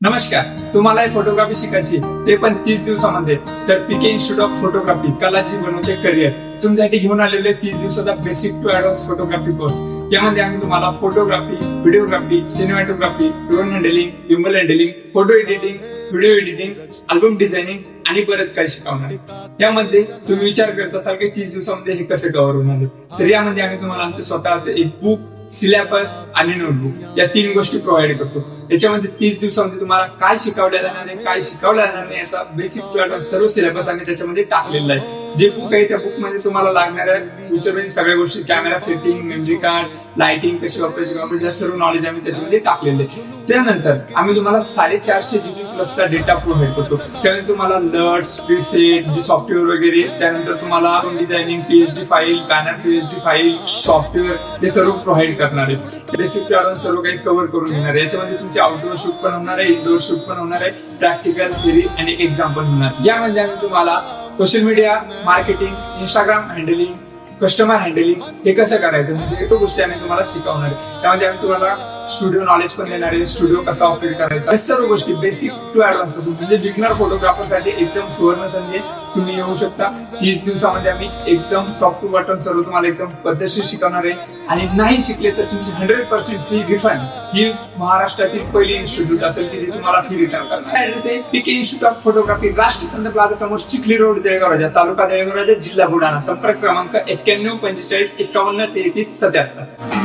नमस्कार, तुम्हाला फोटोग्राफी शिकायची ते पण 30 दिवसामध्ये, तर पीके इन्स्टिट्यूट ऑफ फोटोग्राफी कलाजी बनवते करिअर तुमच्यासाठी घेऊन आलेले 30 दिवसाचा basic to advance photography course. यामध्ये आम्ही तुम्हाला photography, videography, cinematography, drone handling, gimbal handling, photo editing, video editing, album designing आणि बरेच काही शिकवणार. यामध्ये तुम्ही विचार करत असाल की 30 दिवसामध्ये हे कसे कव्हर होणार आहे, तर यामध्ये आम्ही तुम्हाला आमचे स्वतःचे एक बुक, सिलेबस आणि नोटबुक या 3 गोष्टी प्रोव्हाइड करतो. याच्यामध्ये 30 दिवसामध्ये तुम्हाला काय शिकवल्या जाणार आहे, काय शिकवल्या जाणार नाही याचा बेसिक टू ऍडव्हान्स सर्व सिलेबस आम्ही त्याच्यामध्ये टाकलेला आहे. जे बुक आहे त्या बुक मध्ये तुम्हाला लागणाऱ्या फ्युचर सगळ्या गोष्टी, camera setting, memory card, lighting कशी वापरायची, सर्व नॉलेज आम्ही त्याच्यामध्ये टाकलेले आहे. त्यानंतर आम्ही तुम्हाला 450 GB प्लसचा डेटा प्रोव्हाइड करतो. त्यानंतर तुम्हाला लर्ट्स, प्रीसेट, जे सॉफ्टवेअर वगैरे, त्यानंतर तुम्हाला designing, PhD file, banner PhD file, software हे सर्व प्रोव्हाइड करणार आहे. बेसिक टू ऍडव्हान्स सर्व काही कव्हर करून घेणार आहे. याच्यामध्ये तुमचे आउटडोर शूट पण होणार आहे, इनडोर शूट पण होणार आहे, प्रॅक्टिकल, थिअरी आणि एक्झाम पण होणार. यामध्ये आम्ही तुम्हाला social media marketing, Instagram handling, customer handling हे कसं करायचं म्हणजे एक गोष्टी आम्ही तुम्हाला शिकवणार आहे. त्यामध्ये आम्ही तुम्हाला स्टुडिओ नॉलेज पण देणार आहे, स्टुडिओ कसा ऑपरेट करायचा, हे सर्व गोष्टी बेसिक टू ऍडव्हान्स पासून म्हणजे बिगनर फोटोग्राफर साठी एकदम सुवर्ण संधी आहे. तुम्ही येऊ शकता. 30 दिवसामध्ये आम्ही एकदम टॉप टू बॉटम सर्व तुम्हाला एकदम पद्धतशीर शिकवणार आहे. आणि नाही शिकले तर तुमची 100% फी रिफंड. ही महाराष्ट्रातील पहिली इन्स्टिट्यूट असेल की जी तुम्हाला फी रिटर्न करणार. ऍड्रेस आहे पीके इन्स्टिट्यूट ऑफ फोटोग्राफी, राष्ट्रीय संत प्लाझा समोर, चिखली रोड, देळगाव राजा, तालुका देळगाव राजा, जिल्हा बुलढाणा. संपर्क क्रमांक 91 45 51 33 77.